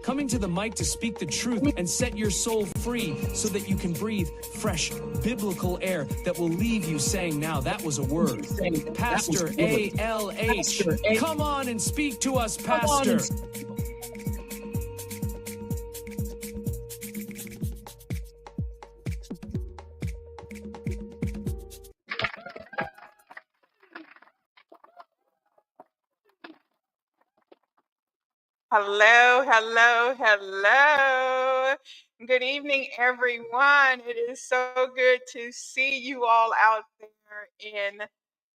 coming to the mic to speak the truth and set your soul free so that you can breathe fresh biblical air that will leave you saying, now that was a word. Pastor ALH, come on and speak to us, Pastor. Hello, hello, hello. Good evening, everyone. It is so good to see you all out there in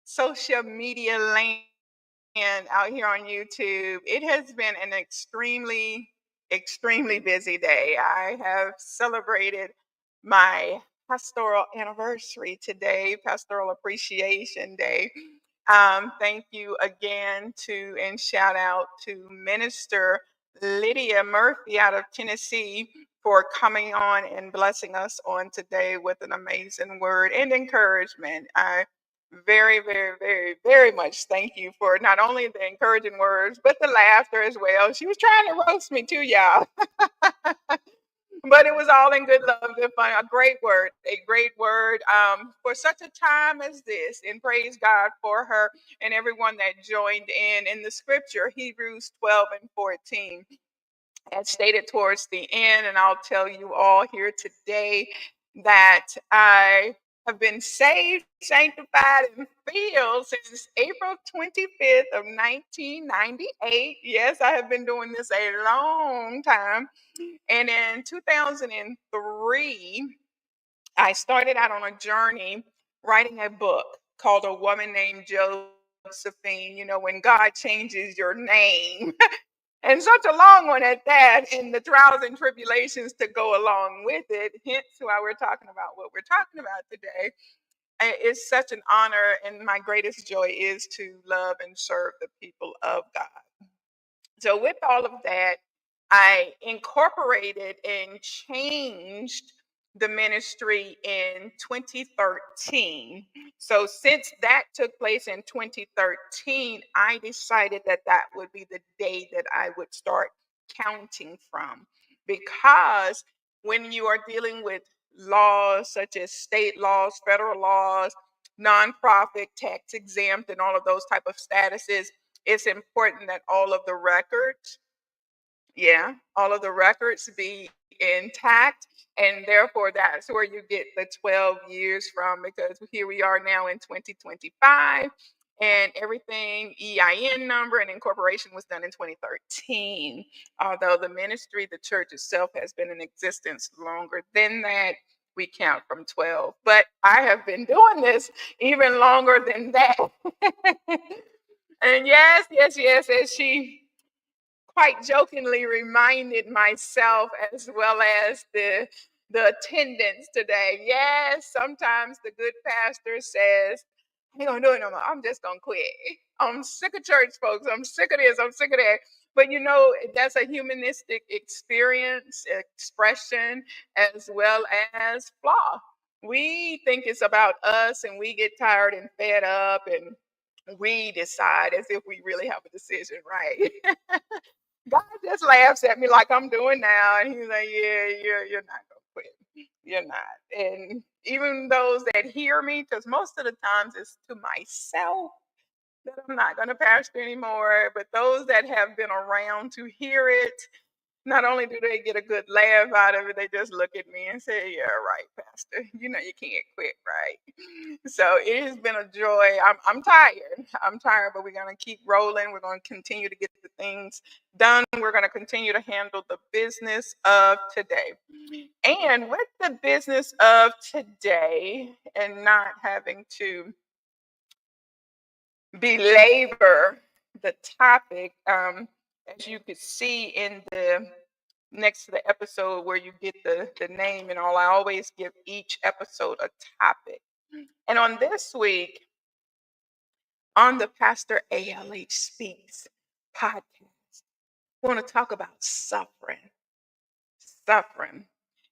social media land out here on YouTube. It has been an extremely, extremely busy day. I have celebrated my pastoral anniversary today, Pastoral Appreciation Day. Thank you again to and shout out to Minister Lydia Murphy out of Tennessee for coming on and blessing us on today with an amazing word and encouragement. I very, very, very, very much thank you for not only the encouraging words, but the laughter as well. She was trying to roast me too, y'all. But it was all in good love, good fun. A great word, for such a time as this. And praise God for her and everyone that joined in the scripture, Hebrews 12 and 14, as stated towards the end. And I'll tell you all here today that I have been saved, sanctified, and filled since April 25th of 1998. Yes, I have been doing this a long time. And in 2003, I started out on a journey writing a book called A Woman Named Josephine. You know, when God changes your name, and such a long one at that, and the trials and tribulations to go along with it, hence why we're talking about what we're talking about today. It's such an honor, and my greatest joy is to love and serve the people of God. So, with all of that, I incorporated and changed the ministry in 2013. So, since that took place in 2013, I decided that that would be the day that I would start counting from. Because when you are dealing with laws such as state laws, federal laws, nonprofit, tax exempt, and all of those type of statuses, it's important that all of the records, all of the records be intact. And therefore, that's where you get the 12 years from, because here we are now in 2025, and everything, EIN number and incorporation, was done in 2013. Although the ministry, the church itself, has been in existence longer than that, we count from 12. But I have been doing this even longer than that. And yes, yes, yes, as she quite jokingly reminded myself, as well as the attendance today. Yes, sometimes the good pastor says, I ain't gonna do it no more. I'm just gonna quit. I'm sick of church folks. I'm sick of this. I'm sick of that. But you know, that's a humanistic experience, expression, as well as flaw. We think it's about us, and we get tired and fed up, and we decide as if we really have a decision, right? God just laughs at me like I'm doing now, and he's like, "Yeah, you're not gonna quit. You're not." And even those that hear me, because most of the times it's to myself that I'm not gonna pastor anymore, but those that have been around to hear it, not only do they get a good laugh out of it, they just look at me and say, "Yeah, right, Pastor. You know you can't quit, right?" So it has been a joy. I'm tired. I'm tired, but we're gonna keep rolling. We're gonna continue to get the things done. We're gonna continue to handle the business of today. And with the business of today, and not having to belabor the topic, as you could see in the next to the episode where you get the name and all, I always give each episode a topic. And on this week, on the Pastor ALH Speaks podcast, we want to talk about suffering. Suffering.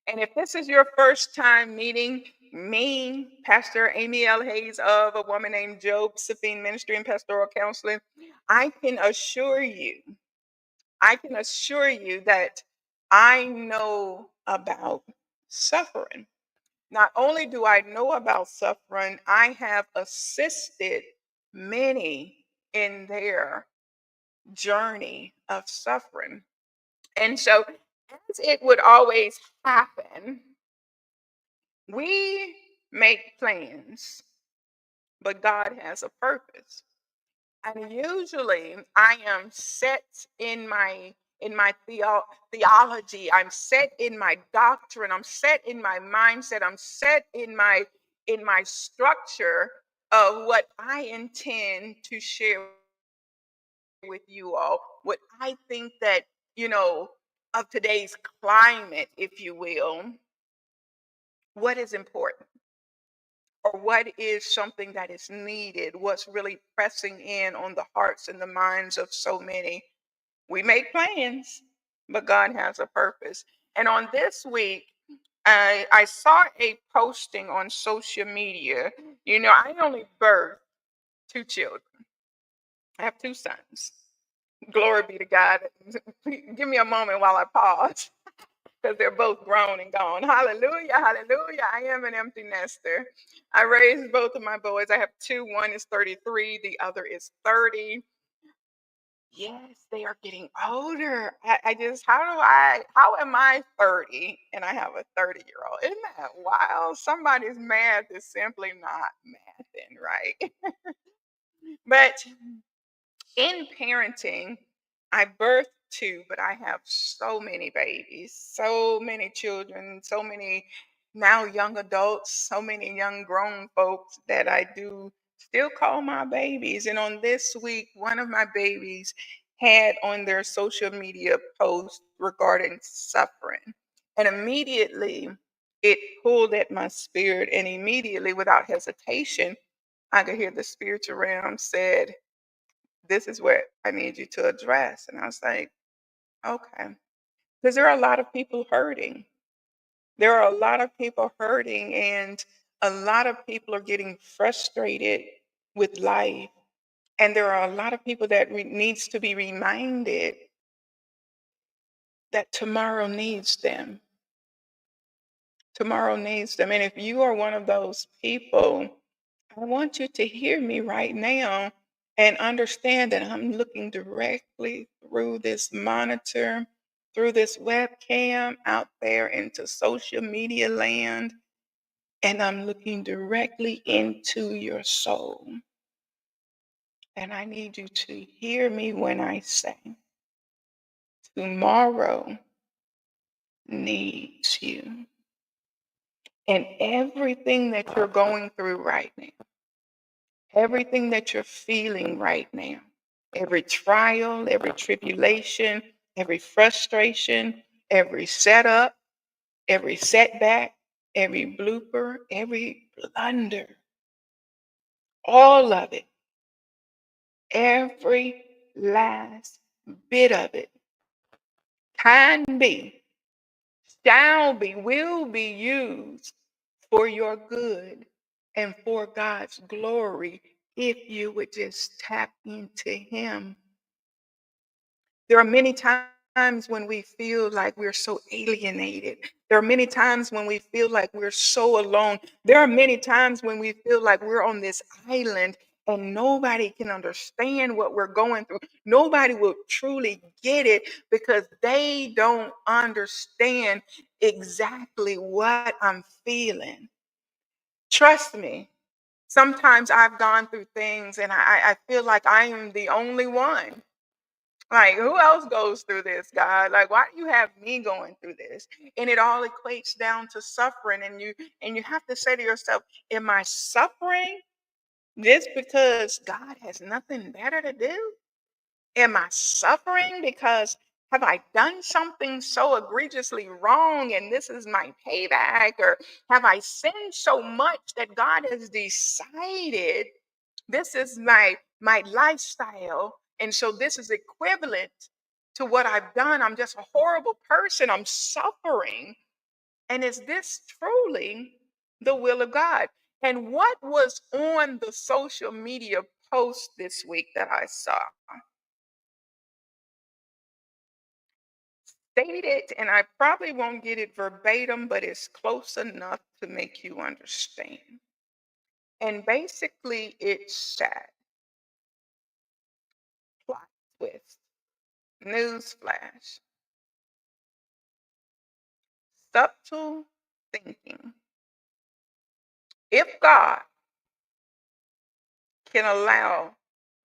And if this is your first time meeting me, Pastor Amy L. Hayes of A Woman Named Josephine Ministry and Pastoral Counseling, I can assure you I can assure you that I know about suffering. Not only do I know about suffering, I have assisted many in their journey of suffering. And so, as it would always happen, we make plans, but God has a purpose. And usually I am set in my theology, I'm set in my doctrine, I'm set in my mindset, I'm set in my structure of what I intend to share with you all, what I think that, you know, of today's climate, if you will, what is important or what is something that is needed, what's really pressing in on the hearts and the minds of so many. We make plans, but God has a purpose. And on this week, I saw a posting on social media. I only birthed two children. I have two sons. Glory be to God. Give me a moment while I pause because they're both grown and gone. Hallelujah, hallelujah. I am an empty nester. I raised both of my boys. I have two. One is 33, the other is 30. Yes, they are getting older. I just, how am I 30 and I have a 30-year-old? Isn't that wild? Somebody's math is simply not mathing, right? But in parenting, I birthed two, but I have so many babies, so many children, so many now young adults, so many young grown folks that I do still call my babies. And on this week, one of my babies had on their social media post regarding suffering. And immediately it pulled at my spirit, and immediately, without hesitation, I could hear the spiritual realm said, this is what I need you to address. And I was like, okay. Because there are a lot of people hurting. There are a lot of people hurting, and a lot of people are getting frustrated with life. And there are a lot of people that needs to be reminded that tomorrow needs them. Tomorrow needs them. And if you are one of those people, I want you to hear me right now and understand that I'm looking directly through this monitor, through this webcam out there into social media land, and I'm looking directly into your soul. And I need you to hear me when I say, tomorrow needs you. And everything that you're going through right now, everything that you're feeling right now, every trial, every tribulation, every frustration, every setup, every setback, every blooper, every blunder, all of it, every last bit of it can be, shall be, will be used for your good and for God's glory if you would just tap into Him. There are many times when we feel like we're so alienated. There are many times when we feel like we're so alone. There are many times when we feel like we're on this island and nobody can understand what we're going through. Nobody will truly get it because they don't understand exactly what I'm feeling. Trust me, sometimes I've gone through things and I feel like I am the only one. Like, who else goes through this, God? Like, why do you have me going through this? And it all equates down to suffering. And you have to say to yourself, am I suffering just because God has nothing better to do? Am I suffering because have I done something so egregiously wrong and this is my payback? Or have I sinned so much that God has decided this is my lifestyle, and so this is equivalent to what I've done? I'm just a horrible person. I'm suffering. And is this truly the will of God? And what was on the social media post this week that I saw? stated, and I probably won't get it verbatim, but it's close enough to make you understand. And basically, it said, plot twist, newsflash, subtle thinking. If God can allow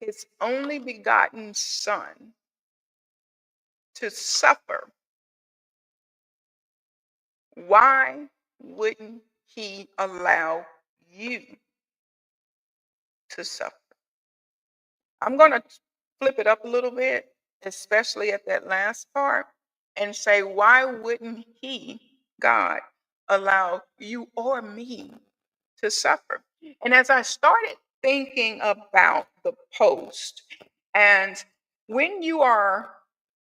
his only begotten son to suffer, why wouldn't he allow you to suffer? I'm going to flip it up a little bit, especially at that last part, and say, why wouldn't he, God, allow you or me to suffer? And as I started thinking about the post, and when you are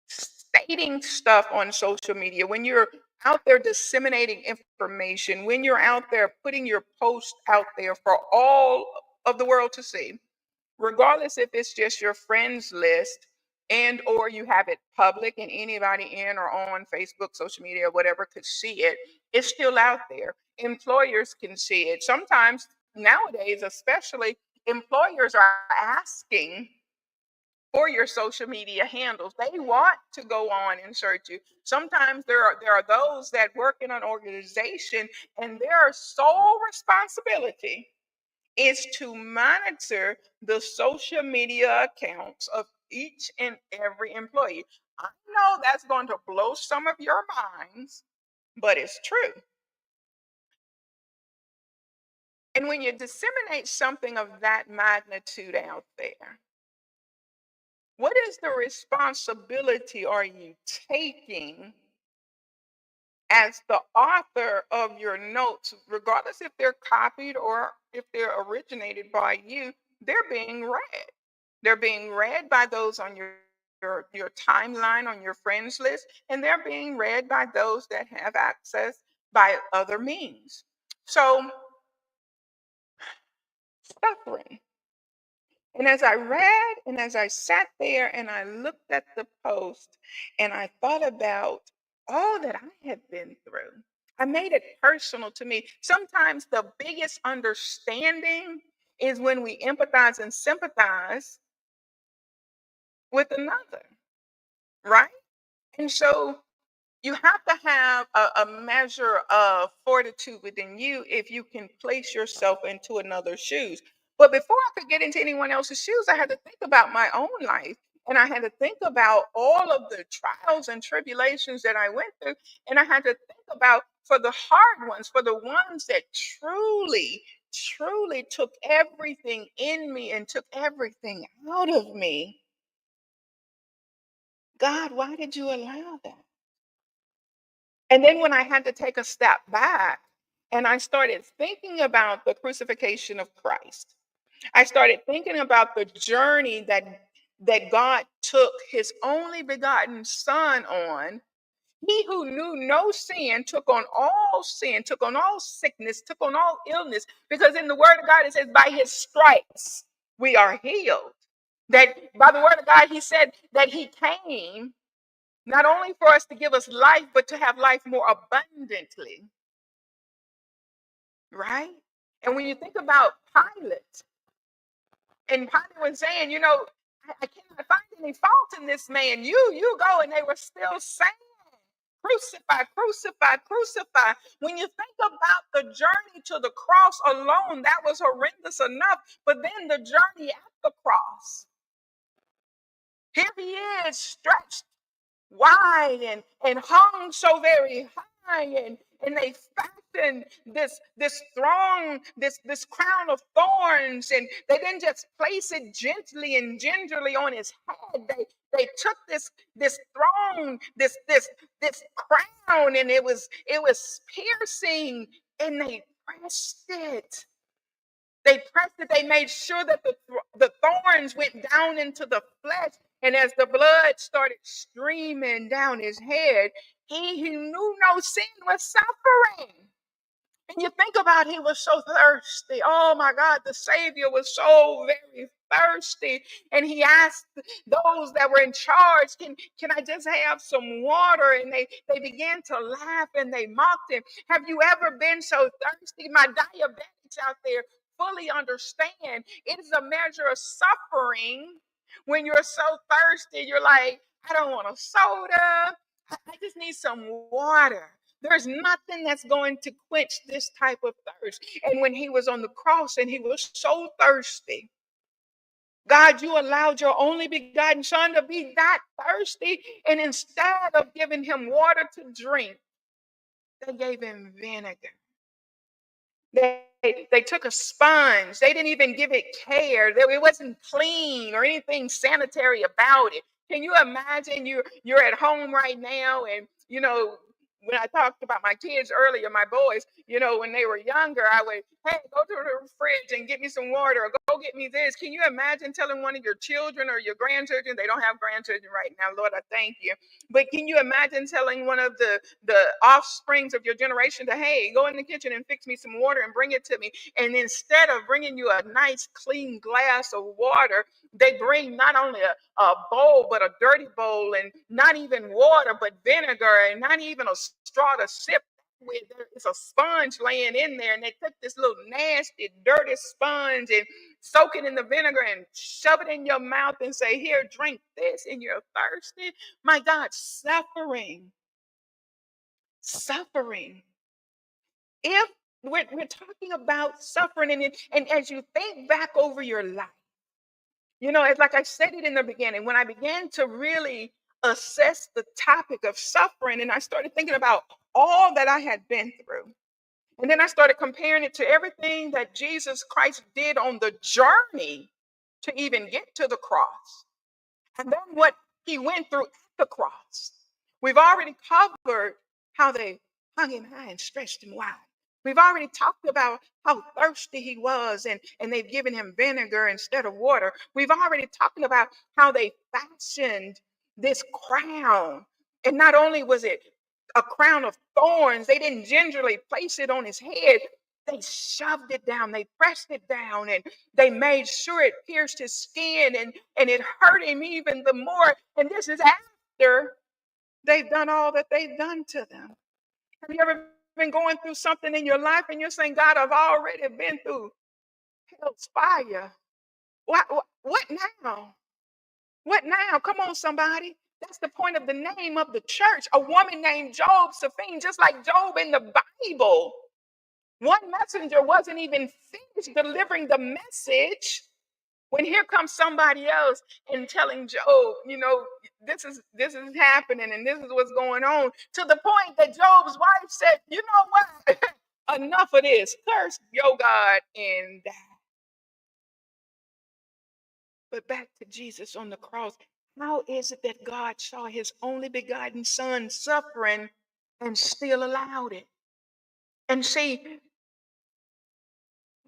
stating stuff on social media, when you're out there disseminating information, when you're out there putting your post out there for all of the world to see, regardless if it's just your friends list and or you have it public and anybody in or on Facebook, social media, whatever could see it, it's still out there. Employers can see it. Sometimes nowadays, especially, employers are asking for your social media handles. They want to go on and search you. Sometimes there are those that work in an organization and their sole responsibility is to monitor the social media accounts of each and every employee. I know that's going to blow some of your minds, but it's true. And when you disseminate something of that magnitude out there, what is the responsibility are you taking as the author of your notes, regardless if they're copied or if they're originated by you? They're being read. They're being read by those on your timeline, on your friends list, and they're being read by those that have access by other means. So, suffering. And as I read and as I sat there and I looked at the post and I thought about all that I had been through, I made it personal to me. Sometimes the biggest understanding is when we empathize and sympathize with another, right? And so you have to have a measure of fortitude within you if you can place yourself into another's shoes. But before I could get into anyone else's shoes, I had to think about my own life. And I had to think about all of the trials and tribulations that I went through. And I had to think about for the hard ones, for the ones that truly, truly took everything in me and took everything out of me. God, why did you allow that? And then when I had to take a step back and I started thinking about the crucifixion of Christ, I started thinking about the journey that God took his only begotten son on. He who knew no sin took on all sin, took on all sickness, took on all illness, because in the word of God it says, by his stripes we are healed. That by the word of God, he said that he came not only for us to give us life, but to have life more abundantly, right? And when you think about Pilate, and Pilate was saying, I cannot find any fault in this man. You go, and they were still saying, crucify, crucify, crucify. When you think about the journey to the cross alone, that was horrendous enough. But then the journey at the cross, here he is stretched wide and hung so very high, and they fashioned this throne, this crown of thorns, and they didn't just place it gently and gingerly on his head. They took this throne, this crown, and it was piercing, and they pressed it. They pressed it. They made sure that the thorns went down into the flesh. And as the blood started streaming down his head, he who knew no sin was suffering. And you think about he was so thirsty. Oh my God, the Savior was so very thirsty. And he asked those that were in charge, can I just have some water? And they began to laugh and they mocked him. Have you ever been so thirsty? My diabetics out there fully understand it is a measure of suffering when you're so thirsty. You're like, I don't want a soda. I just need some water. There's nothing that's going to quench this type of thirst. And when he was on the cross and he was so thirsty, God, you allowed your only begotten son to be that thirsty. And instead of giving him water to drink, they gave him vinegar. They took a sponge. They didn't even give it care. It wasn't clean or anything sanitary about it. Can you imagine you're at home right now and when I talked about my kids earlier, my boys, when they were younger, I would, hey, go to the fridge and get me some water or go get me this. Can you imagine telling one of your children or your grandchildren? They don't have grandchildren right now, Lord, I thank you. But can you imagine telling one of the offsprings of your generation to, hey, go in the kitchen and fix me some water and bring it to me? And instead of bringing you a nice clean glass of water, they bring not only a bowl, but a dirty bowl, and not even water, but vinegar, and not even a straw to sip with. There's a sponge laying in there, and they took this little nasty, dirty sponge and soak it in the vinegar and shove it in your mouth and say, here, drink this, and you're thirsty. My God, suffering. If we're talking about suffering, and as you think back over your life, it's like I said it in the beginning, when I began to really assess the topic of suffering, and I started thinking about all that I had been through. And then I started comparing it to everything that Jesus Christ did on the journey to even get to the cross. And then what he went through at the cross. We've already covered how they hung him high and stretched him wide. We've already talked about how thirsty he was, and they've given him vinegar instead of water. We've already talked about how they fashioned this crown. And not only was it a crown of thorns, they didn't gingerly place it on his head. They shoved it down, they pressed it down, and they made sure it pierced his skin, and it hurt him even the more. And this is after they've done all that they've done to them. Have you ever been going through something in your life and you're saying, God, I've already been through hell's fire. What now? What now? Come on, somebody. That's the point of the name of the church. A woman named Josephine, just like Job in the Bible. One messenger wasn't even finished delivering the message when here comes somebody else and telling Job, this is happening and this is what's going on, to the point that Job's wife said, you know what? Enough of this. Curse your God and die. But back to Jesus on the cross. How is it that God saw his only begotten son suffering and still allowed it? And see,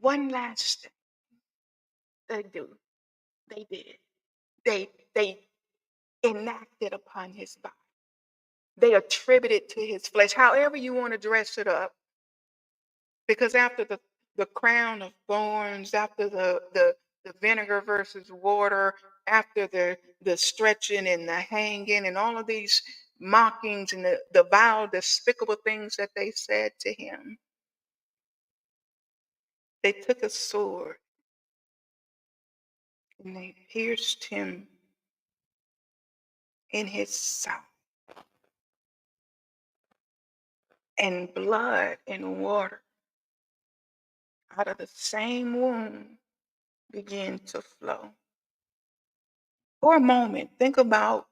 one last thing they did. They enacted upon his body. They attributed to his flesh, however you want to dress it up. Because after the crown of thorns, after the vinegar versus water, after the stretching and the hanging and all of these mockings and the vile, despicable things that they said to him, they took a sword and they pierced him in his side. And blood and water out of the same wound began to flow. For a moment, think about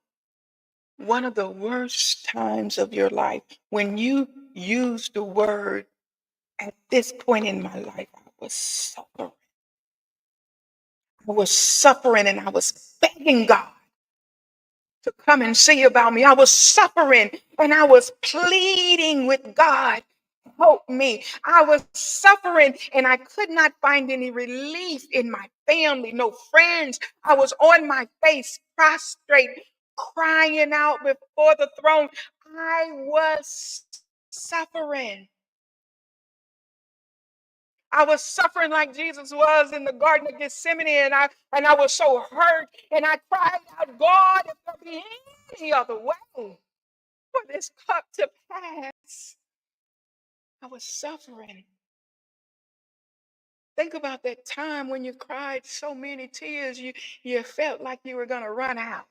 one of the worst times of your life when you use the word, at this point in my life, I was suffering. I was suffering and I was begging God to come and see about me. I was suffering and I was pleading with God, help me. I was suffering and I could not find any relief in my family, no friends. I was on my face, prostrate, crying out before the throne. I was suffering. I was suffering like Jesus was in the Garden of Gethsemane, and I was so hurt, and I cried out, God, if there be any other way for this cup to pass. I was suffering. Think about that time when you cried so many tears, you felt like you were going to run out.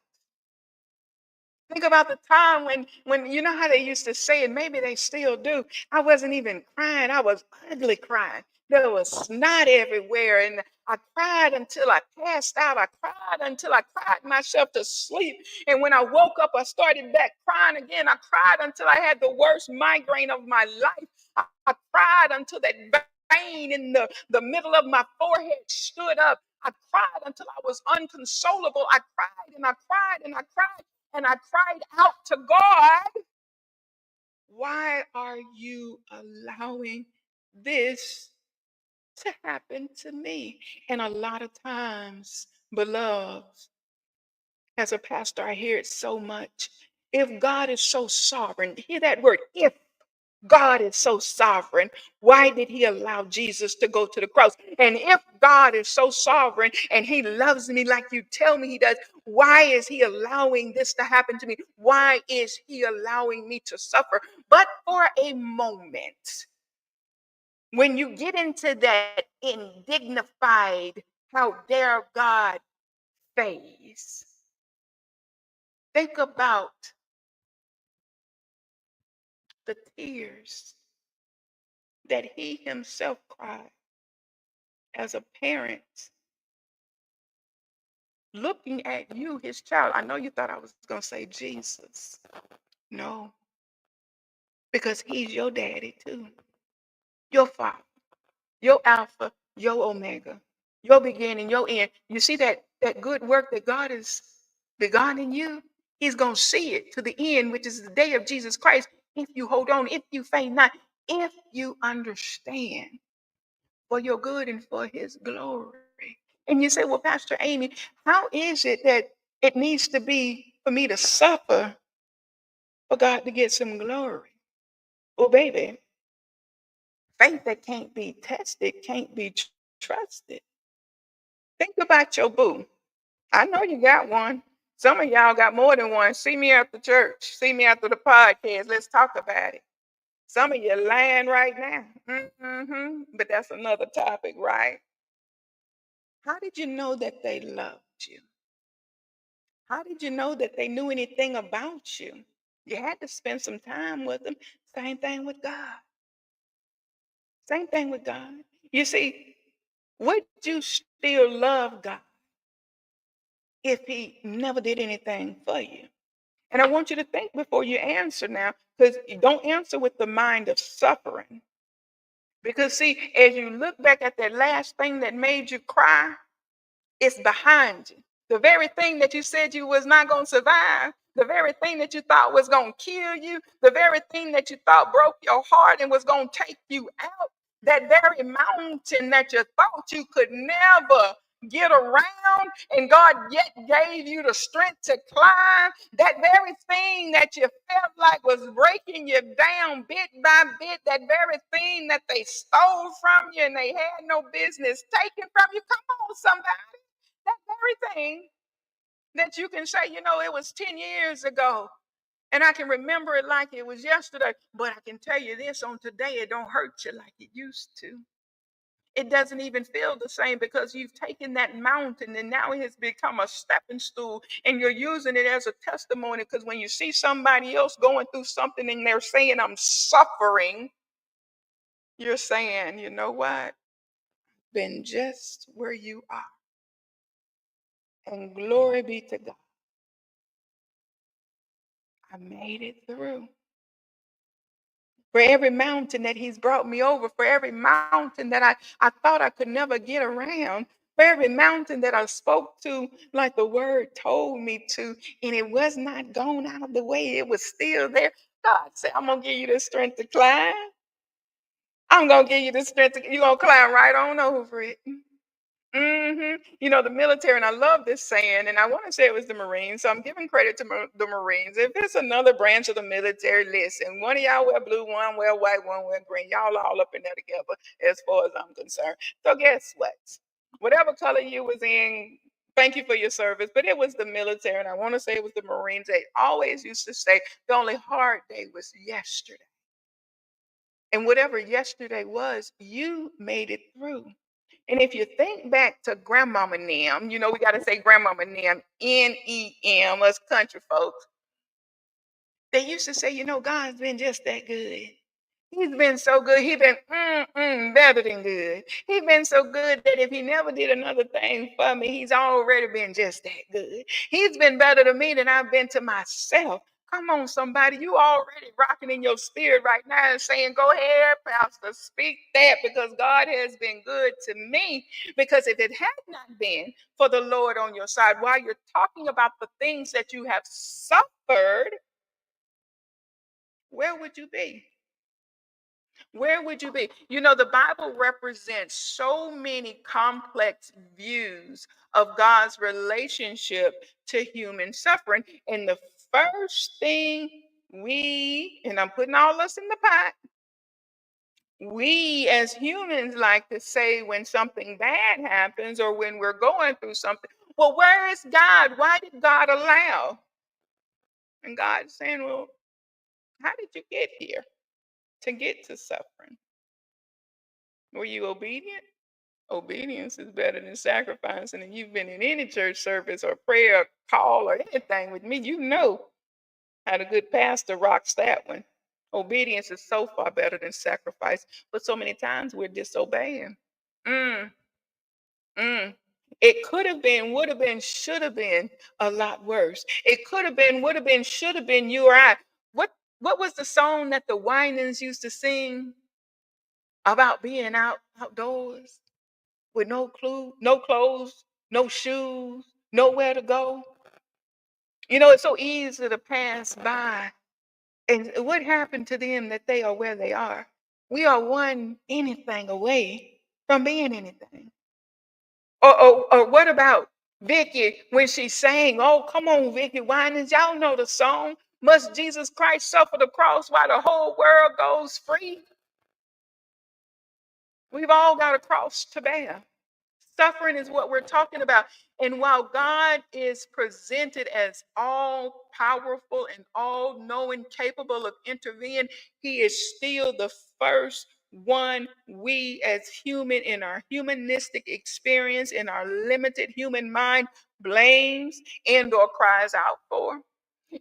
Think about the time when you know how they used to say it, maybe they still do. I wasn't even crying, I was ugly crying. There was snot everywhere, and I cried until I passed out. I cried until I cried myself to sleep. And when I woke up, I started back crying again. I cried until I had the worst migraine of my life. I cried until that vein in the middle of my forehead stood up. I cried until I was unconsolable. I cried and I cried and I cried and I cried out to God, why are you allowing this to happen to me? And a lot of times, beloved, as a pastor, I hear it so much. If God is so sovereign, hear that word, if God is so sovereign, why did he allow Jesus to go to the cross? And if God is so sovereign and he loves me like you tell me he does, why is he allowing this to happen to me? Why is he allowing me to suffer? But for a moment, when you get into that indignified, how dare God phase, think about the tears that he himself cried as a parent looking at you, his child. I know you thought I was going to say Jesus. No, because he's your daddy too, your father, your Alpha, your Omega, your beginning, your end. You see that good work that God has begun in you? He's going to see it to the end, which is the day of Jesus Christ. If you hold on, if you faint not, if you understand for your good and for his glory. And you say, well, Pastor Amy, how is it that it needs to be for me to suffer for God to get some glory? Well, baby, faith that can't be tested can't be trusted. Think about your boo. I know you got one. Some of y'all got more than one. See me after church. See me after the podcast. Let's talk about it. Some of you lying right now. But that's another topic, right? How did you know that they loved you? How did you know that they knew anything about you? You had to spend some time with them. Same thing with God. Same thing with God. You see, would you still love God if he never did anything for you? And I want you to think before you answer now, because you don't answer with the mind of suffering. Because see, as you look back at that last thing that made you cry, it's behind you. The very thing that you said you was not going to survive, the very thing that you thought was going to kill you, the very thing that you thought broke your heart and was going to take you out, that very mountain that you thought you could never get around, and God yet gave you the strength to climb, that very thing that you felt like was breaking you down bit by bit, that very thing that they stole from you and they had no business taking from you. Come on, somebody. That very thing that you can say, it was 10 years ago and I can remember it like it was yesterday, but I can tell you this, on today, it don't hurt you like it used to. It doesn't even feel the same because you've taken that mountain and now it has become a stepping stool and you're using it as a testimony, because when you see somebody else going through something and they're saying, I'm suffering, you're saying, you know what? Been just where you are. And glory be to God. I made it through. For every mountain that he's brought me over, for every mountain that I thought I could never get around, for every mountain that I spoke to like the word told me to, and it was not gone out of the way, it was still there. God said, I'm going to give you the strength to climb. I'm going to give you the strength you're going to climb right on over it. You know, the military, and I love this saying, and I want to say it was the Marines, so I'm giving credit to the Marines. If it's another branch of the military, listen, one of y'all wear blue, one wear white, one wear green. Y'all all up in there together, as far as I'm concerned. So guess what? Whatever color you was in, thank you for your service. But it was the military, and I want to say it was the Marines. They always used to say the only hard day was yesterday. And whatever yesterday was, you made it through. And if you think back to Grandmama Nem, you know, we got to say Grandmama Nem, NEM, us country folks. They used to say, you know, God's been just that good. He's been so good. He's been better than good. He's been so good that if he never did another thing for me, he's already been just that good. He's been better to me than I've been to myself. Come on, somebody. You already rocking in your spirit right now and saying, go ahead, Pastor, speak that because God has been good to me. Because if it had not been for the Lord on your side, while you're talking about the things that you have suffered, where would you be? Where would you be? You know, the Bible represents so many complex views of God's relationship to human suffering. And the first thing and I'm putting all us in the pot, we as humans like to say when something bad happens or when we're going through something, well, where is God? Why did God allow? And God's saying, well, how did you get here to get to suffering? Were you obedient? Obedience is better than sacrificing. And you've been in any church service or prayer call or anything with me, you know how the good pastor rocks that one. Obedience is so far better than sacrifice. But so many times we're disobeying. Mm, mm. It could have been, would have been, should have been a lot worse. It could have been, would have been, should have been you or I. What was the song that the Winans used to sing about being outdoors? With no clue, no clothes, no shoes, nowhere to go. You know, it's so easy to pass by. And what happened to them that they are where they are? We are one anything away from being anything. Or what about Vicky when she sang, oh, come on, Vicky Winans, y'all know the song. Must Jesus Christ suffer the cross while the whole world goes free? We've all got a cross to bear. Suffering is what we're talking about. And while God is presented as all powerful and all knowing, capable of intervening, he is still the first one we as human in our humanistic experience, in our limited human mind, blames and or cries out for.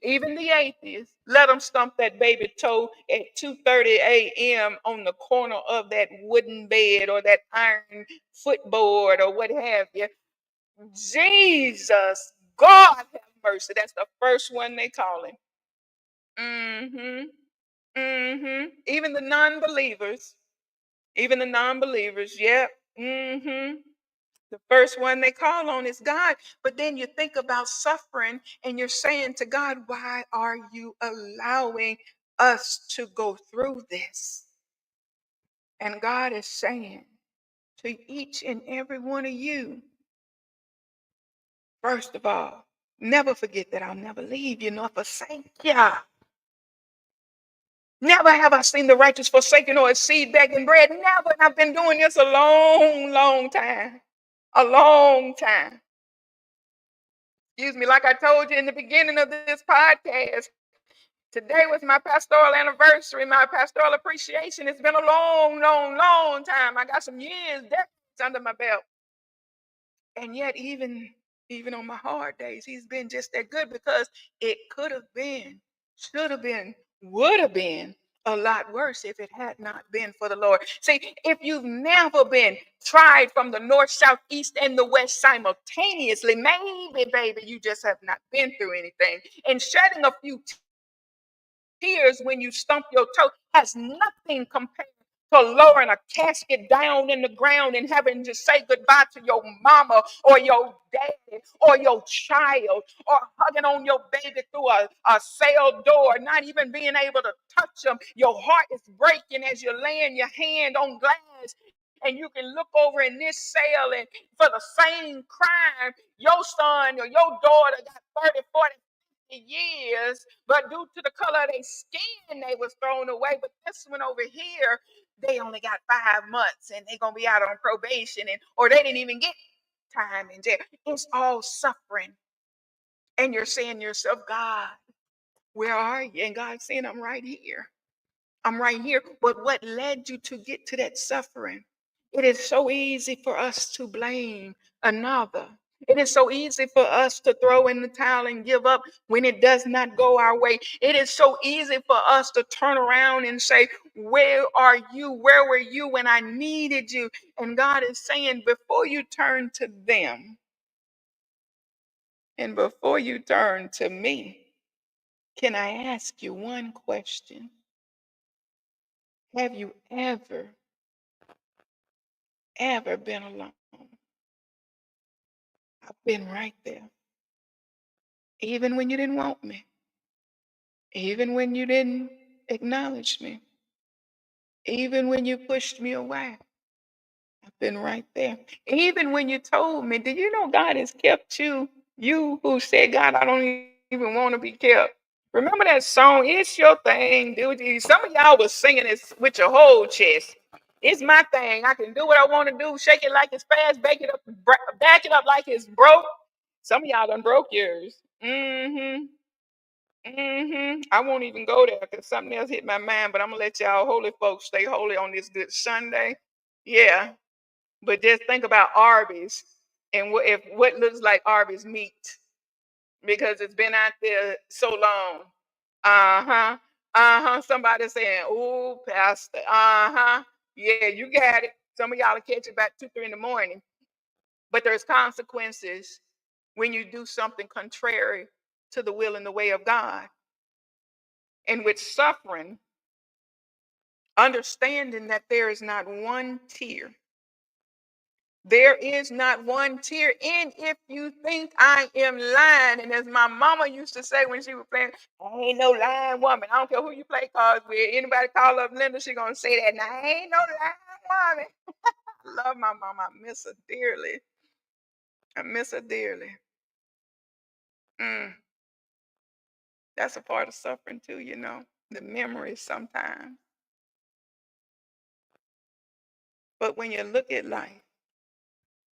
Even the atheists, let them stump that baby toe at 2:30 a.m. on the corner of that wooden bed or that iron footboard or what have you. Jesus, God have mercy. That's the first one they call him. Mm-hmm. Mm-hmm. Even the non-believers, yep. Mm-hmm. The first one they call on is God. But then you think about suffering and you're saying to God, why are you allowing us to go through this? And God is saying to each and every one of you, first of all, never forget that I'll never leave you nor forsake you. Never have I seen the righteous forsaken or a seed begging bread. Never. And I've been doing this a long, long time. A long time. Excuse me, like I told you in the beginning of this podcast, today was my pastoral anniversary, my pastoral appreciation. It's been a long, long, long time. I got some years, decades under my belt. And yet, even on my hard days, he's been just that good because it could have been, should have been, would have been a lot worse if it had not been for the Lord. See, if you've never been tried from the north, south, east, and the west simultaneously, maybe, baby, you just have not been through anything. And shedding a few tears when you stump your toe has nothing compared to lowering a casket down in the ground and having to say goodbye to your mama or your daddy or your child or hugging on your baby through a cell door, not even being able to touch them. Your heart is breaking as you're laying your hand on glass and you can look over in this cell, and for the same crime, your son or your daughter got 30, 40, 50 years, but due to the color of their skin, they was thrown away. But this one over here, they only got 5 months, and they're gonna be out on probation, and or they didn't even get time in jail. It's all suffering. And you're saying to yourself, God, where are you? And God's saying, I'm right here. I'm right here. But what led you to get to that suffering? It is so easy for us to blame another. It is so easy for us to throw in the towel and give up when it does not go our way. It is so easy for us to turn around and say, where are you? Where were you when I needed you? And God is saying, before you turn to them and before you turn to me, can I ask you one question? Have you ever been alone? I've been right there. Even when you didn't want me, even when you didn't acknowledge me, even when you pushed me away, I've been right there. Even when you told me, did you know God has kept you? You who said, God, I don't even want to be kept. Remember that song, It's Your Thing, dude? Some of y'all was singing this with your whole chest. It's my thing. I can do what I want to do, shake it like it's fast, bake it up, back it up like it's broke. Some of y'all done broke yours. Mm-hmm. I won't even go there because something else hit my mind, but I'm gonna let y'all holy folks stay holy on this good Sunday. Yeah. But just think about Arby's and what looks like Arby's meat because it's been out there so long. Uh-huh. Uh-huh. Somebody saying, "Oh, Pastor. Uh-huh. Yeah, you got it." Some of y'all will catch it about 2, 3 in the morning. But there's consequences when you do something contrary to the will and the way of God. And with suffering, understanding that there is not one tear. There is not one tear. And if you think I am lying, and as my mama used to say when she was playing, I ain't no lying woman. I don't care who you play cards with. Anybody call up Linda, she gonna say that. Now I ain't no lying woman. I love my mama. I miss her dearly. I miss her dearly. Mm, that's a part of suffering too, the memories sometimes. But when you look at life,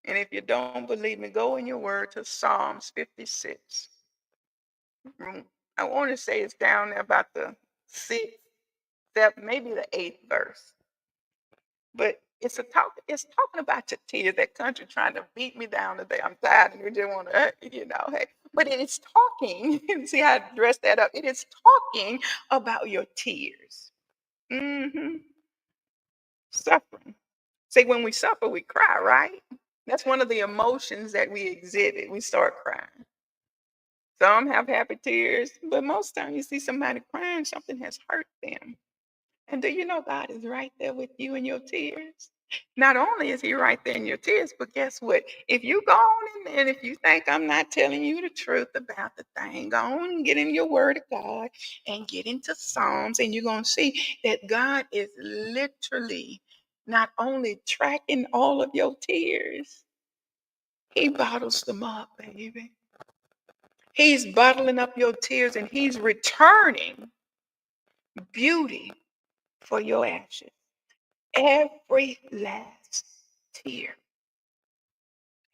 and if you don't believe me, go in your word to Psalms 56. I want to say it's down there about the sixth, seventh, maybe the eighth verse. But it's talking about your tears, that country trying to beat me down today. I'm tired and you just want to, hey. But it's talking, see how I dressed that up. It is talking about your tears. hmm Suffering. See, when we suffer, we cry, right? That's one of the emotions that we exhibit. We start crying. Some have happy tears, but most times you see somebody crying, something has hurt them. And do you know God is right there with you in your tears? Not only is He right there in your tears, but guess what? If you go on in there, and if you think I'm not telling you the truth about the thing, go on and get in your Word of God and get into Psalms, and you're going to see that God is literally not only tracking all of your tears, He bottles them up, baby. He's bottling up your tears and He's returning beauty for your ashes. Every last tear.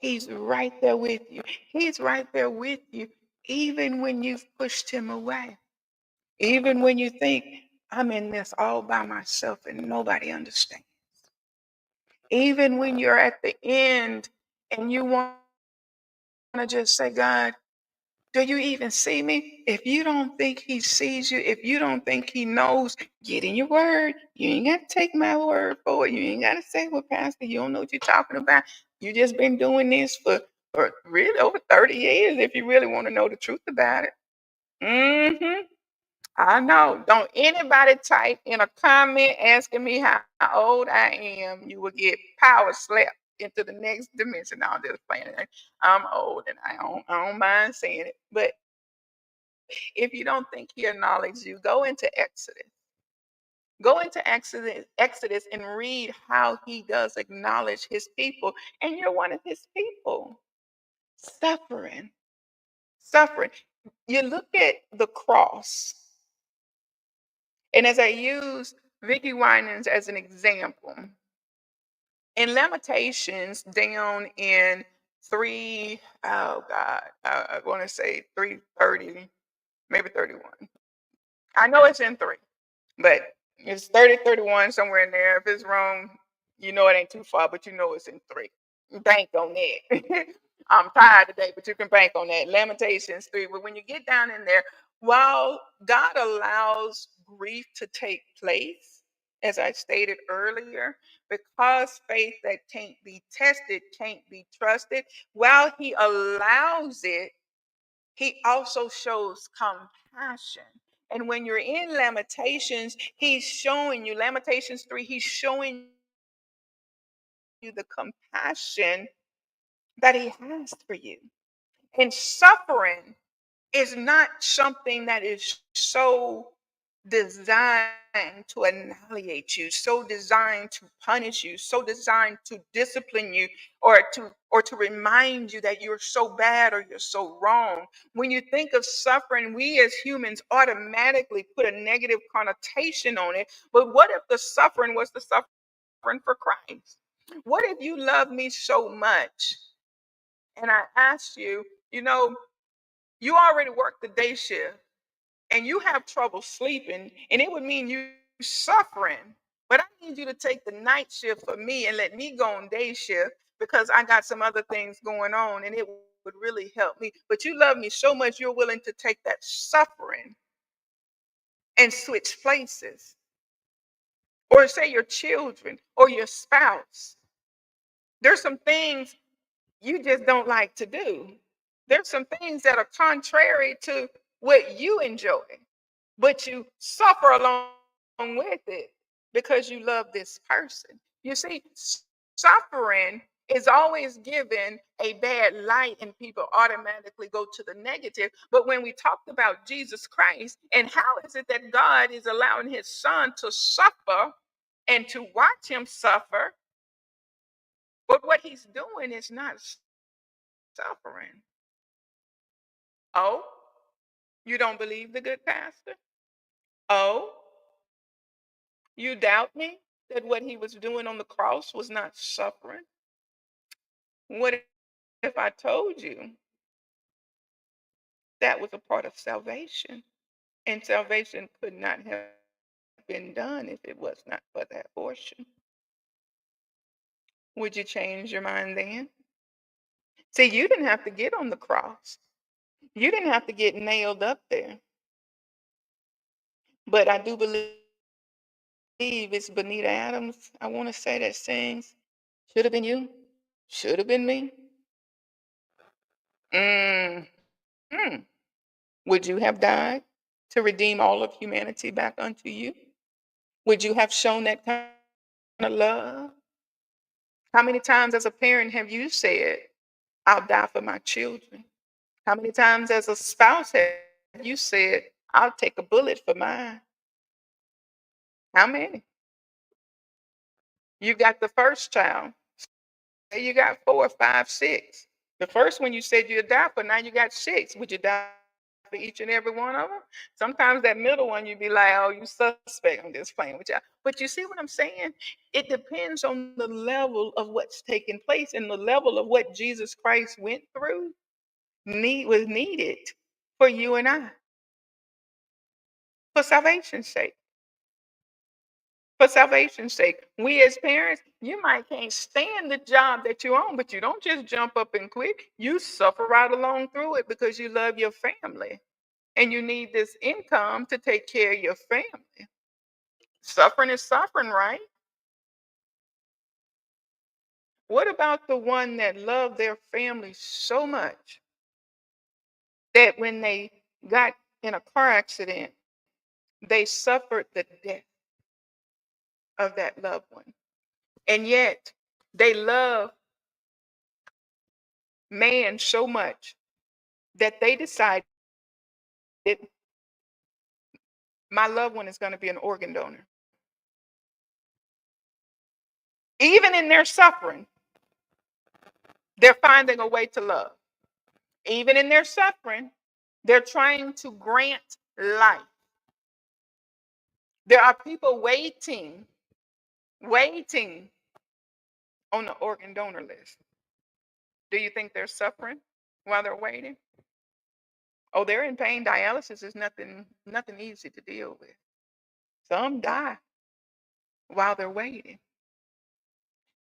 He's right there with you. He's right there with you, even when you've pushed Him away. Even when you think, I'm in this all by myself and nobody understands. Even when you're at the end and you want to just say, God, do you even see me? If you don't think He sees you, if you don't think He knows, get in your word. You ain't got to take my word for it. You ain't got to say, well, Pastor, you don't know what you're talking about. You just been doing this for really over 30 years if you really want to know the truth about it. hmm I know. Don't anybody type in a comment asking me how old I am. You will get power slapped into the next dimension. No, I'm just playing. I'm old and I don't mind saying it. But if you don't think He acknowledges you, go into Exodus. Go into Exodus and read how he does acknowledge his people, and you're one of his people. Suffering, suffering. You look at the cross, and as I use Vicky Winans as an example, in Lamentations down in three, oh God, I want to say 330, maybe 31. I know it's in three, but it's 30, 31, somewhere in there. If it's wrong, you know it ain't too far, but you know it's in three. Bank on that. I'm tired today, but you can bank on that. Lamentations 3. But when you get down in there, while God allows grief to take place, as I stated earlier, because faith that can't be tested can't be trusted, while He allows it, He also shows compassion. And when you're in Lamentations, He's showing you, Lamentations 3, He's showing you the compassion that He has for you. And suffering is not something that is so designed to annihilate you, so designed to punish you, so designed to discipline you, or to remind you that you're so bad or you're so wrong. When you think of suffering, we as humans automatically put a negative connotation on it. But what if the suffering was the suffering for Christ? What if you love me so much and I asked you, you know, you already work the day shift and you have trouble sleeping, and it would mean you suffering. But I need you to take the night shift for me and let me go on day shift because I got some other things going on and it would really help me. But you love me so much, you're willing to take that suffering and switch places. Or say your children or your spouse. There's some things you just don't like to do. There's some things that are contrary to what you enjoy, but you suffer along with it because you love this person. You see, suffering is always given a bad light, and people automatically go to the negative. But when we talked about Jesus Christ and how is it that God is allowing his son to suffer and to watch him suffer, but what he's doing is not suffering. Oh, you don't believe the good pastor? Oh, you doubt me that what he was doing on the cross was not suffering? What if I told you that was a part of salvation? And salvation could not have been done if it was not for that portion. Would you change your mind then? See, you didn't have to get on the cross. You didn't have to get nailed up there. But I do believe it's Bonita Adams, I want to say, that sings, should have been you, should have been me. Mm. Hmm. Would you have died to redeem all of humanity back unto you? Would you have shown that kind of love? How many times as a parent have you said, I'll die for my children? How many times as a spouse have you said, I'll take a bullet for mine? How many? You got the first child. Say you got 4, 5, 6. The first one you said you'd die for, now you got 6. Would you die for each and every one of them? Sometimes that middle one you'd be like, oh, you suspect. I'm just playing with you. But you see what I'm saying? It depends on the level of what's taking place and the level of what Jesus Christ went through was needed for you and I, for salvation's sake. For salvation's sake. We as parents, you might can't stand the job that you're on, but you don't just jump up and quit. You suffer right along through it because you love your family and you need this income to take care of your family. Suffering is suffering, right? What about the one that loved their family so much that when they got in a car accident, they suffered the death of that loved one? And yet they love man so much that they decided my loved one is going to be an organ donor. Even in their suffering, they're finding a way to love. Even in their suffering, they're trying to grant life. There are people waiting on the organ donor list. Do you think they're suffering while they're waiting? Oh, they're in pain. Dialysis is nothing easy to deal with. Some die while they're waiting.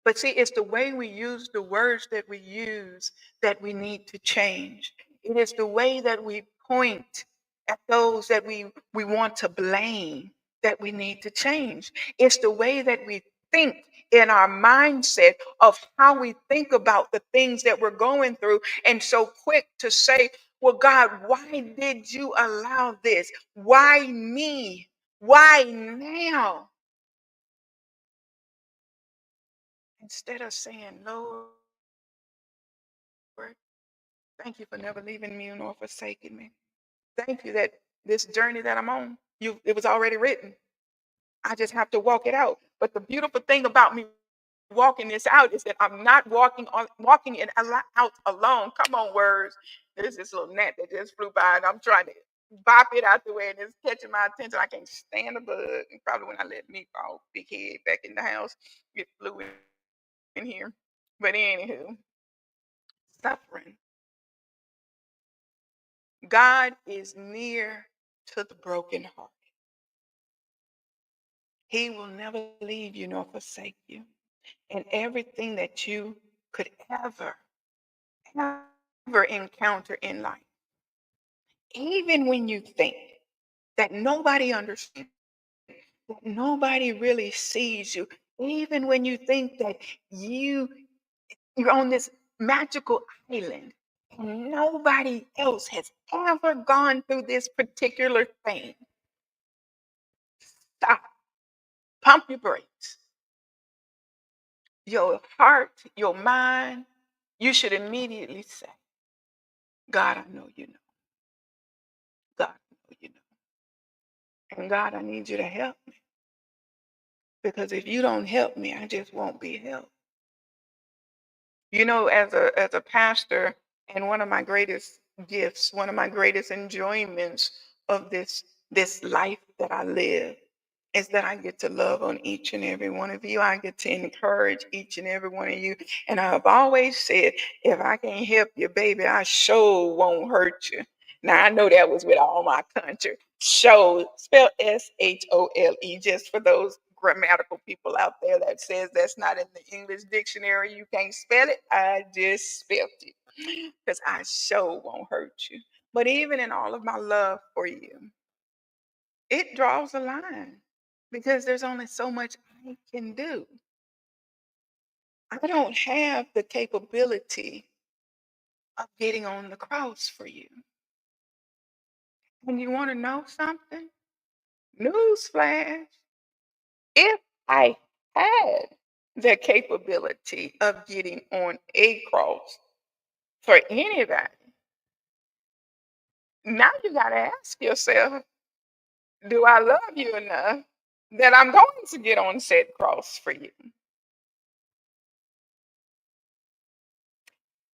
But see, it's the way we use the words that we use that we need to change. It is the way that we point at those that we want to blame that we need to change. It's the way that we think in our mindset of how we think about the things that we're going through, and so quick to say, well, God, why did you allow this? Why me? Why now? Instead of saying, Lord, thank you for never leaving me nor forsaking me. Thank you that this journey that I'm on, it was already written. I just have to walk it out. But the beautiful thing about me walking this out is that I'm not walking it out alone. Come on, words. There's this little gnat that just flew by, and I'm trying to bop it out the way, and it's catching my attention. I can't stand the bug. And probably when I let Meatball, big head, back in the house, it flew in here. But anywho, suffering. God is near to the brokenhearted. He will never leave you nor forsake you. And everything that you could ever encounter in life, even when you think that nobody understands, that nobody really sees you, even when you think that you're on this magical island and nobody else has ever gone through this particular thing, stop. Pump your brakes. Your heart, your mind, you should immediately say, God, I know you know. God, I know you know. And God, I need you to help me. Because if you don't help me, I just won't be helped. You know, as a pastor, and one of my greatest gifts, one of my greatest enjoyments of this life that I live is that I get to love on each and every one of you. I get to encourage each and every one of you. And I've always said, if I can't help you, baby, I sure won't hurt you. Now I know that was with all my country. Show, spell Shole, just for those grammatical people out there that says that's not in the English dictionary. You can't spell it. I just spelled it because I sure won't hurt you. But even in all of my love for you, it draws a line because there's only so much I can do. I don't have the capability of getting on the cross for you. And you want to know something? Newsflash. If I had the capability of getting on a cross for anybody, now you got to ask yourself, do I love you enough that I'm going to get on said cross for you?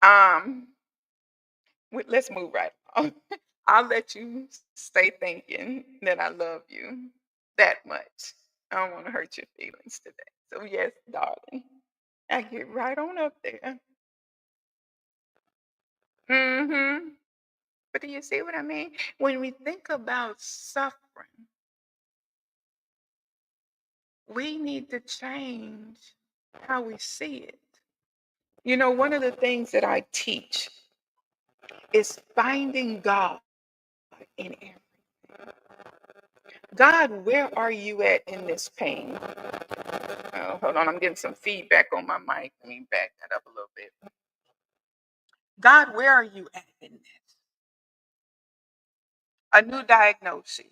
Um, let's move right on. I'll let you stay thinking that I love you that much. I don't want to hurt your feelings today. So yes, darling, I get right on up there. Mm-hmm. But do you see what I mean? When we think about suffering, we need to change how we see it. You know, one of the things that I teach is finding God in everything. God, where are you at in this pain? Oh, hold on, I'm getting some feedback on my mic. Let me back that up a little bit. God, where are you at in this? A new diagnosis.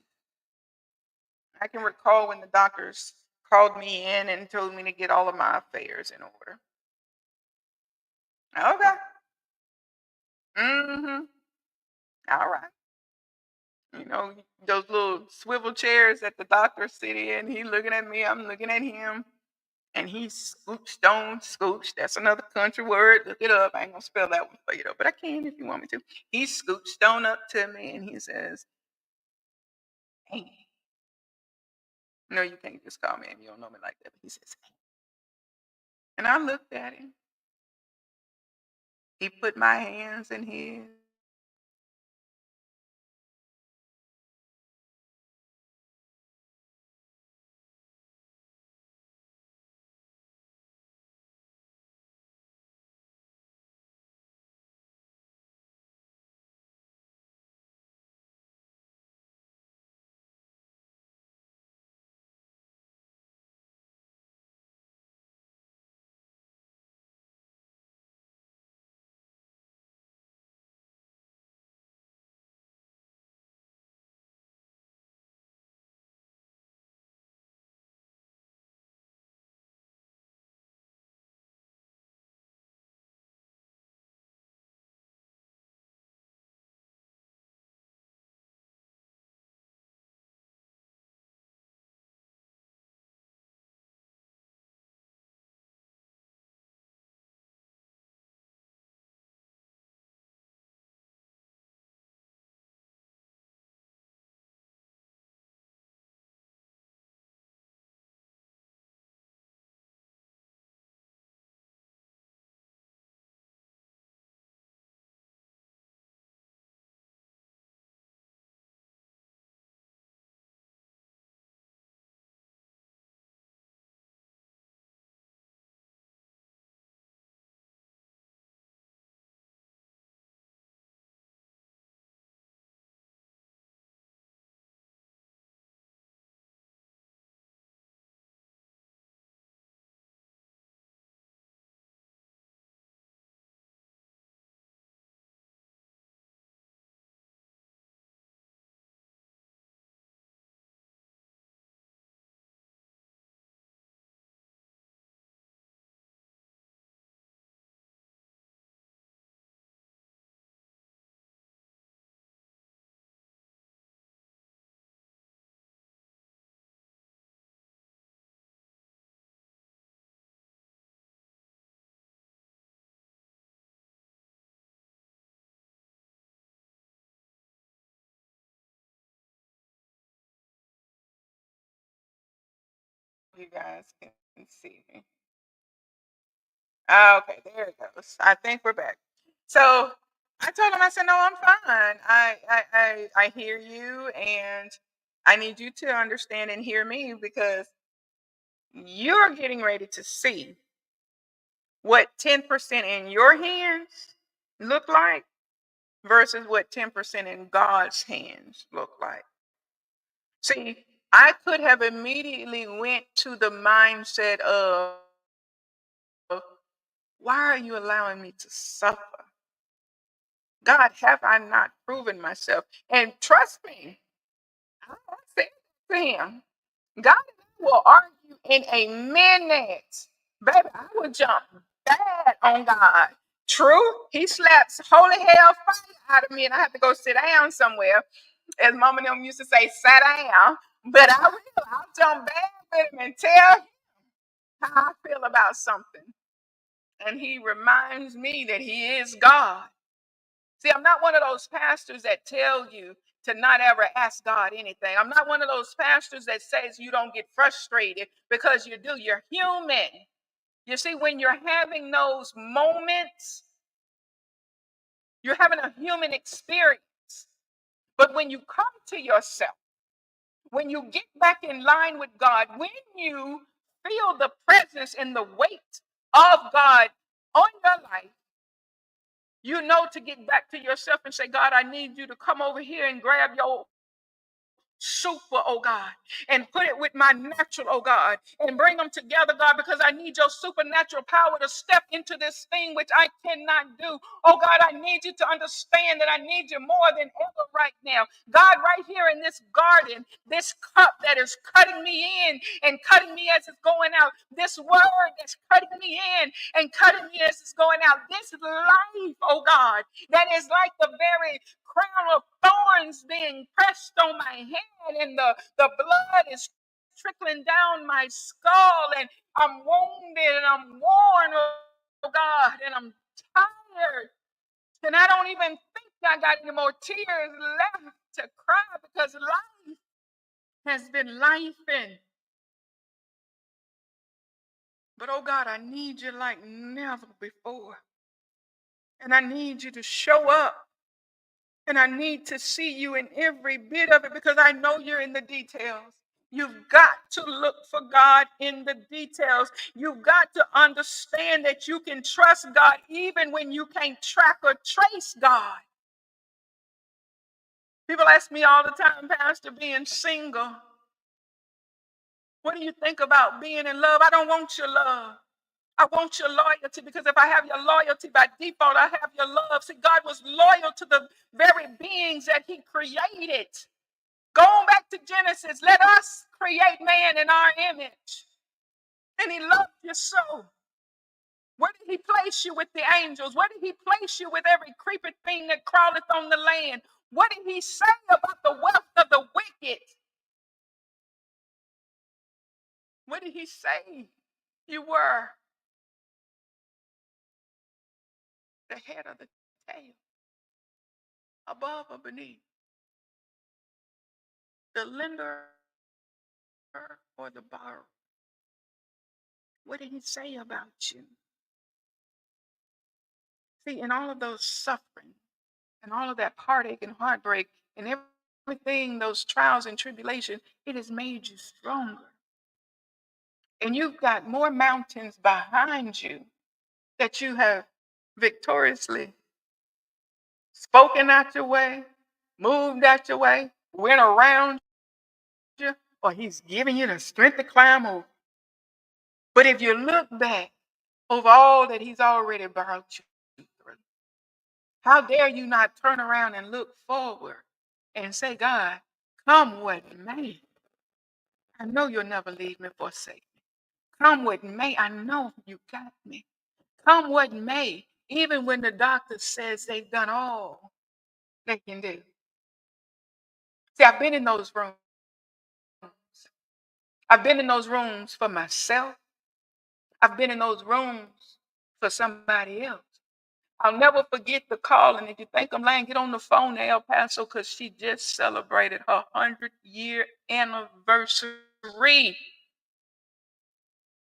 I can recall when the doctors called me in and told me to get all of my affairs in order. Okay. Mm-hmm. All right. You know, those little swivel chairs that the doctor sit in. He looking at me, I'm looking at him. And he scooched. That's another country word. Look it up. I ain't gonna spell that one for you though, but I can if you want me to. He scooched on up to me and he says, "Hey, no, you can't just call me and you don't know me like that." But he says, "Hey." And I looked at him. He put my hands in his. You guys can see me. Okay, there it goes. I think we're back. So I told him, I said, "No, I'm fine. I hear you, and I need you to understand and hear me because you're getting ready to see what 10% in your hands look like versus what 10% in God's hands look like." See, I could have immediately went to the mindset of, why are you allowing me to suffer? God, have I not proven myself? And trust me, I said to him, God and I will argue in a minute. Baby, I would jump bad on God. True, he slaps holy hell fire out of me, and I have to go sit down somewhere. As Mama and them used to say, "Sit down." But I will. I'll jump bad with him and tell him how I feel about something. And he reminds me that he is God. See, I'm not one of those pastors that tell you to not ever ask God anything. I'm not one of those pastors that says you don't get frustrated, because you do. You're human. You see, when you're having those moments, you're having a human experience. But when you come to yourself, when you get back in line with God, when you feel the presence and the weight of God on your life, you know to get back to yourself and say, "God, I need you to come over here and grab your super, oh God, and put it with my natural, oh God, and bring them together, God, because I need your supernatural power to step into this thing which I cannot do. Oh God, I need you to understand that I need you more than ever right now. God, right here in this garden, this cup that is cutting me in and cutting me as it's going out, this word that's cutting me in and cutting me as it's going out, this life, oh God, that is like the very crown of thorns being pressed on my head, and the blood is trickling down my skull, and I'm wounded and I'm worn, oh God, and I'm tired. And I don't even think I got any more tears left to cry because life has been lifing. But oh God, I need you like never before. And I need you to show up. And I need to see you in every bit of it because I know you're in the details. You've got to look for God in the details. You've got to understand that you can trust God even when you can't track or trace God. People ask me all the time, Pastor, being single, what do you think about being in love? I don't want your love. I want your loyalty, because if I have your loyalty by default, I have your love. See, God was loyal to the very beings that he created. Going back to Genesis, let us create man in our image. And he loved you so. Where did he place you with the angels? Where did he place you with every creeping thing that crawleth on the land? What did he say about the wealth of the wicked? What did he say you were? The head of the tail, above or beneath, the lender or the borrower. What did he say about you? See, in all of those suffering and all of that heartache and heartbreak and everything, those trials and tribulations, it has made you stronger. And you've got more mountains behind you that you have victoriously spoken out your way, moved out your way, went around you, or he's giving you the strength to climb over. But if you look back over all that he's already brought you through, how dare you not turn around and look forward and say, God, come what may. I know you'll never leave me, forsake me. Come what may. I know you got me. Come what may. Even when the doctor says they've done all they can do. See, I've been in those rooms. I've been in those rooms for myself. I've been in those rooms for somebody else. I'll never forget the call. And if you think I'm lying, get on the phone to El Paso, because she just celebrated her 100-year anniversary.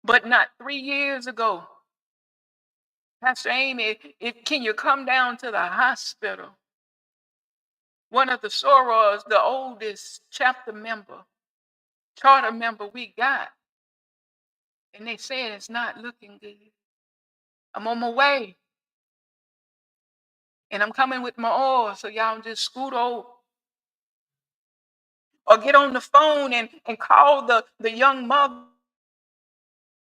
But not 3 years ago, Pastor Amy, can you come down to the hospital? One of the sorors, the oldest chapter member, charter member we got. And they said it's not looking good. I'm on my way. And I'm coming with my oil, so y'all just scoot over. Or get on the phone and call the young mother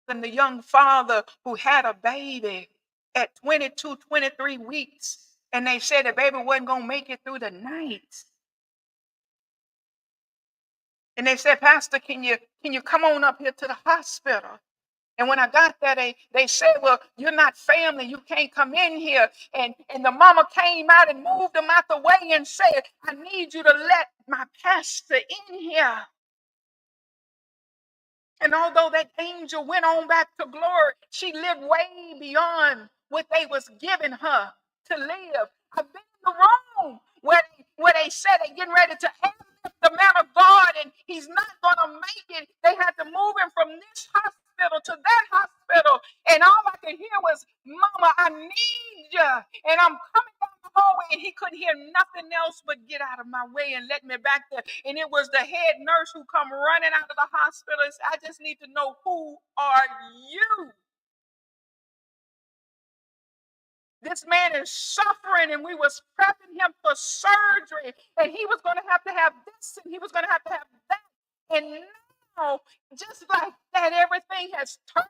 and the young father who had a baby at 22, 23 weeks. And they said the baby wasn't going to make it through the night. And they said, Pastor, can you come on up here to the hospital? And when I got there, they said, well, you're not family. You can't come in here. And the mama came out and moved them out the way and said, I need you to let my pastor in here. And although that angel went on back to glory, she lived way beyond what they was giving her to live. I've been in the room where they said they're getting ready to airlift the man of God, and he's not going to make it. They had to move him from this hospital to that hospital. And all I could hear was, Mama, I need you. And I'm coming down the hallway, and he couldn't hear nothing else but get out of my way and let me back there. And it was the head nurse who come running out of the hospital and said, I just need to know, who are you? This man is suffering, and we was prepping him for surgery, and he was going to have this, and he was going to have that. And now, just like that, everything has turned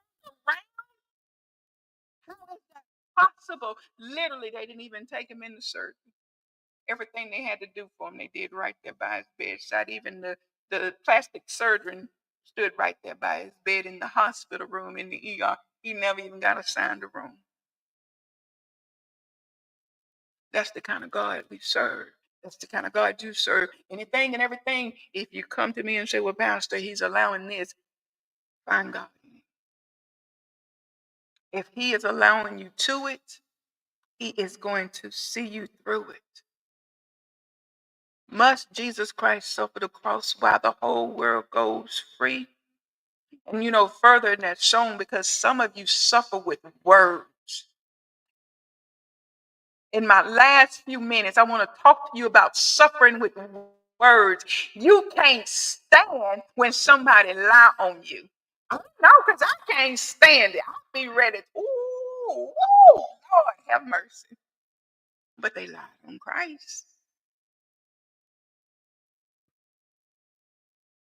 around. How is that possible? Literally, they didn't even take him into surgery. Everything they had to do for him, they did right there by his bedside. Even the plastic surgeon stood right there by his bed in the hospital room in the ER. He never even got assigned a room. That's the kind of God we serve. That's the kind of God you serve. Anything and everything, if you come to me and say, well, Pastor, he's allowing this, find God in it. If he is allowing you to it, he is going to see you through it. Must Jesus Christ suffer the cross while the whole world goes free? And further than that's shown because some of you suffer with words. In my last few minutes, I want to talk to you about suffering with words. You can't stand when somebody lie on you. I know, because I can't stand it. I'll be ready. Ooh, Lord have mercy. But they lied on Christ.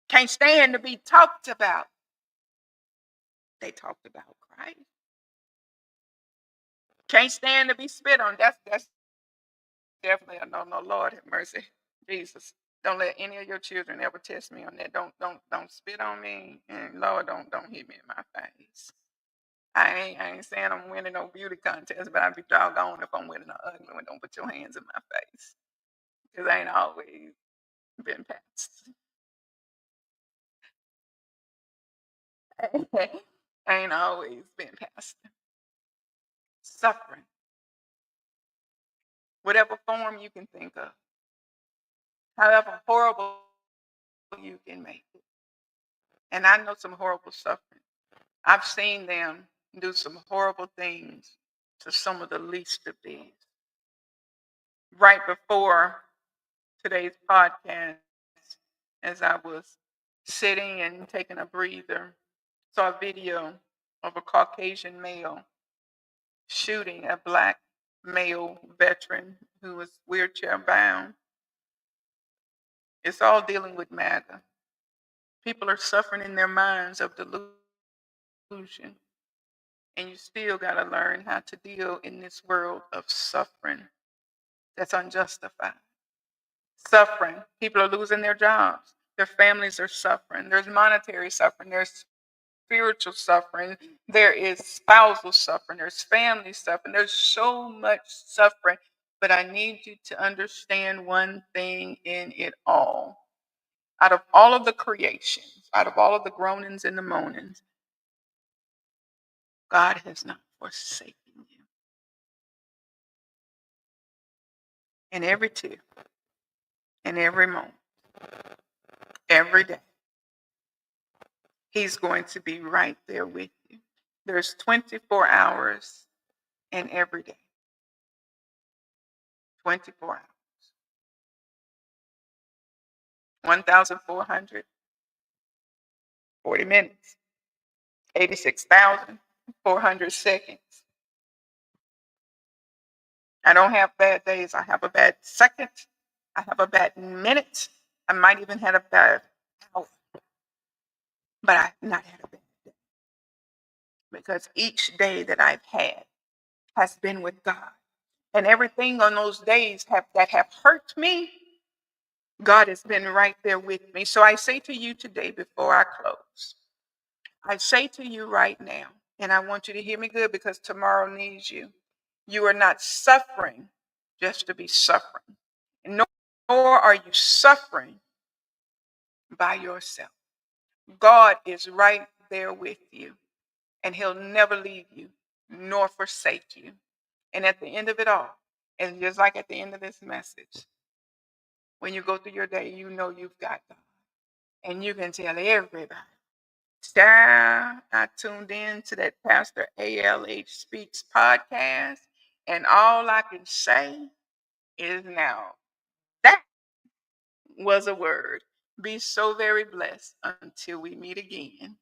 Can't stand to be talked about. They talked about Christ. Can't stand to be spit on. That's definitely a no. Lord have mercy. Jesus. Don't let any of your children ever test me on that. Don't spit on me. And Lord, don't hit me in my face. I ain't saying I'm winning no beauty contest, but I'd be doggone if I'm winning an ugly one. Don't put your hands in my face. Because I ain't always been passed. I ain't always been passed. Suffering. Whatever form you can think of. However horrible you can make it. And I know some horrible suffering. I've seen them do some horrible things to some of the least of these. Right before today's podcast, as I was sitting and taking a breather, saw a video of a Caucasian male shooting a black male veteran who was wheelchair bound. It's all dealing with MAGA. People are suffering in their minds of delusion. And you still got to learn how to deal in this world of suffering that's unjustified. Suffering. People are losing their jobs. Their families are suffering. There's monetary suffering. There's spiritual suffering. There is spousal suffering. There's family suffering. There's so much suffering. But I need you to understand one thing in it all. Out of all of the creations, out of all of the groanings and the moanings, God has not forsaken you. In every tear, in every moment, every day, he's going to be right there with you. There's 24 hours in every day. 24 hours. 1,440 minutes. 86,400 seconds. I don't have bad days. I have a bad second. I have a bad minute. I might even have a bad hour. But I've not had a bad day. Because each day that I've had has been with God. And everything on those days that have hurt me, God has been right there with me. So I say to you today before I close, I say to you right now, and I want you to hear me good because tomorrow needs you. You are not suffering just to be suffering, nor are you suffering by yourself. God is right there with you, and he'll never leave you nor forsake you. And at the end of it all, and just like at the end of this message, when you go through your day, you know you've got God. And you can tell everybody, child, I tuned in to that Pastor ALH Speaks podcast, and all I can say is now that was a word. Be so very blessed until we meet again.